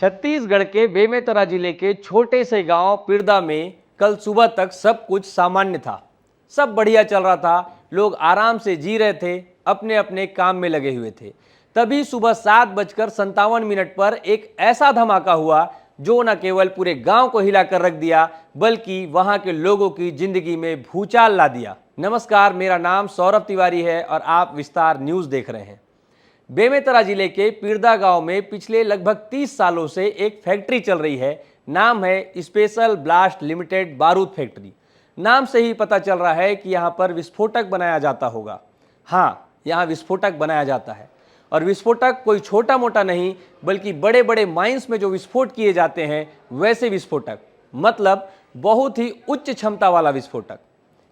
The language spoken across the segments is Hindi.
छत्तीसगढ़ के बेमेतरा जिले के छोटे से गांव पिरदा में कल सुबह तक सब कुछ सामान्य था। सब बढ़िया चल रहा था, लोग आराम से जी रहे थे, अपने अपने काम में लगे हुए थे। तभी सुबह 7:57 पर एक ऐसा धमाका हुआ जो न केवल पूरे गांव को हिलाकर रख दिया बल्कि वहां के लोगों की जिंदगी में भूचाल ला दिया। नमस्कार, मेरा नाम सौरभ तिवारी है और आप विस्तार न्यूज देख रहे हैं। बेमेतरा जिले के पिरदा गांव में पिछले लगभग 30 सालों से एक फैक्ट्री चल रही है। नाम है स्पेशल ब्लास्ट लिमिटेड बारूद फैक्ट्री। नाम से ही पता चल रहा है कि यहां पर विस्फोटक बनाया जाता होगा। हाँ, यहां विस्फोटक बनाया जाता है और विस्फोटक कोई छोटा मोटा नहीं बल्कि बड़े बड़े माइंस में जो विस्फोट किए जाते हैं वैसे विस्फोटक, मतलब बहुत ही उच्च क्षमता वाला विस्फोटक।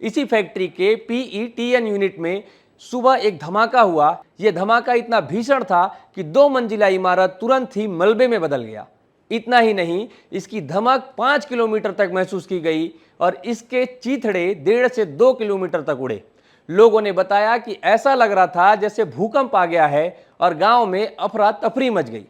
इसी फैक्ट्री के PETN यूनिट में सुबह एक धमाका हुआ। यह धमाका इतना भीषण था कि 2 मंजिला इमारत तुरंत ही मलबे में बदल गया। इतना ही नहीं, इसकी धमक 5 किलोमीटर तक महसूस की गई और इसके चीथड़े 1.5 से 2 किलोमीटर तक उड़े। लोगों ने बताया कि ऐसा लग रहा था जैसे भूकंप आ गया है और गांव में अफरा तफरी मच गई।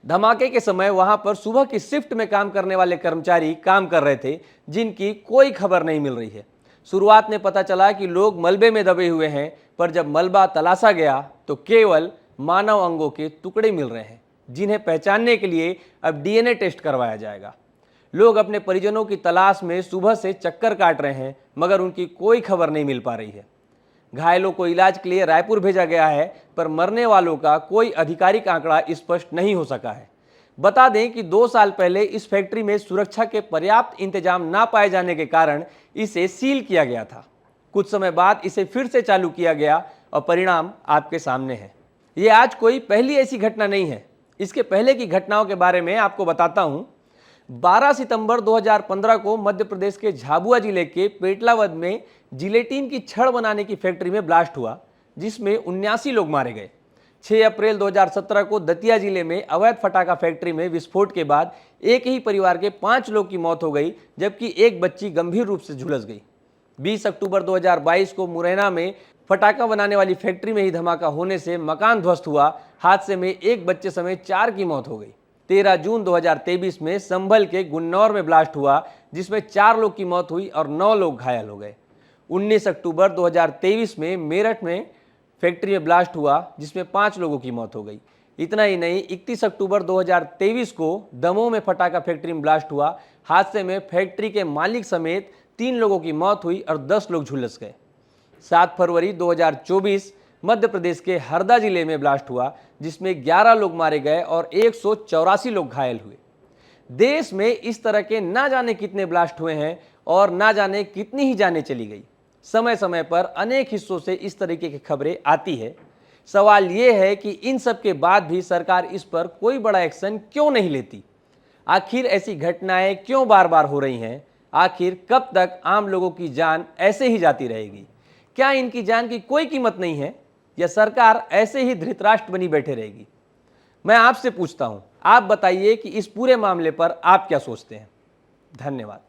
धमाके के समय वहां पर सुबह की शिफ्ट में काम करने वाले कर्मचारी काम कर रहे थे, जिनकी कोई खबर नहीं मिल रही है। शुरुआत में पता चला कि लोग मलबे में दबे हुए हैं, पर जब मलबा तलाशा गया तो केवल मानव अंगों के टुकड़े मिल रहे हैं, जिन्हें पहचानने के लिए अब DNA टेस्ट करवाया जाएगा। लोग अपने परिजनों की तलाश में सुबह से चक्कर काट रहे हैं, मगर उनकी कोई खबर नहीं मिल पा रही है। घायलों को इलाज के लिए रायपुर भेजा गया है, पर मरने वालों का कोई आधिकारिक आंकड़ा स्पष्ट नहीं हो सका है। बता दें कि 2 साल पहले इस फैक्ट्री में सुरक्षा के पर्याप्त इंतजाम ना पाए जाने के कारण इसे सील किया गया था। कुछ समय बाद इसे फिर से चालू किया गया और परिणाम आपके सामने है। ये आज कोई पहली ऐसी घटना नहीं है। इसके पहले की घटनाओं के बारे में आपको बताता हूं। 12 सितंबर 2015 को मध्य प्रदेश के झाबुआ जिले के पेटलावद में जिलेटिन की छड़ बनाने की फैक्ट्री में ब्लास्ट हुआ, जिसमें 79 लोग मारे गए। 6 अप्रैल 2017 को दतिया जिले में अवैध फटाखा फैक्ट्री में विस्फोट के बाद एक ही परिवार के 5 लोग की मौत हो गई, जबकि एक बच्ची गंभीर रूप से झुलस गई। 20 अक्टूबर 2022 को मुरैना में फटाखा बनाने वाली फैक्ट्री में ही धमाका होने से मकान ध्वस्त हुआ। हादसे में एक बच्चे समेत 4 की मौत हो गई। 13 जून 2023 में संभल के गुन्नौर में ब्लास्ट हुआ, जिसमें 4 लोग की मौत हुई और 9 लोग घायल हो गए। 19 अक्टूबर 2023 में मेरठ में फैक्ट्री में ब्लास्ट हुआ, जिसमें 5 लोगों की मौत हो गई। इतना ही नहीं, 31 अक्टूबर 2023 को दमोह में फटाखा फैक्ट्री में ब्लास्ट हुआ। हादसे में फैक्ट्री के मालिक समेत 3 लोगों की मौत हुई और 10 लोग झुलस गए। 7 फरवरी 2024 मध्य प्रदेश के हरदा जिले में ब्लास्ट हुआ, जिसमें 11 लोग मारे गए और 184 लोग घायल हुए। देश में इस तरह के ना जाने कितने ब्लास्ट हुए हैं और ना जाने कितनी ही जानें चली गई। समय समय पर अनेक हिस्सों से इस तरीके की खबरें आती है। सवाल यह है कि इन सब के बाद भी सरकार इस पर कोई बड़ा एक्शन क्यों नहीं लेती? आखिर ऐसी घटनाएं क्यों बार बार हो रही हैं? आखिर कब तक आम लोगों की जान ऐसे ही जाती रहेगी? क्या इनकी जान की कोई कीमत नहीं है या सरकार ऐसे ही धृतराष्ट्र बनी बैठे रहेगी? मैं आपसे पूछता हूं, आप बताइए कि इस पूरे मामले पर आप क्या सोचते हैं। धन्यवाद।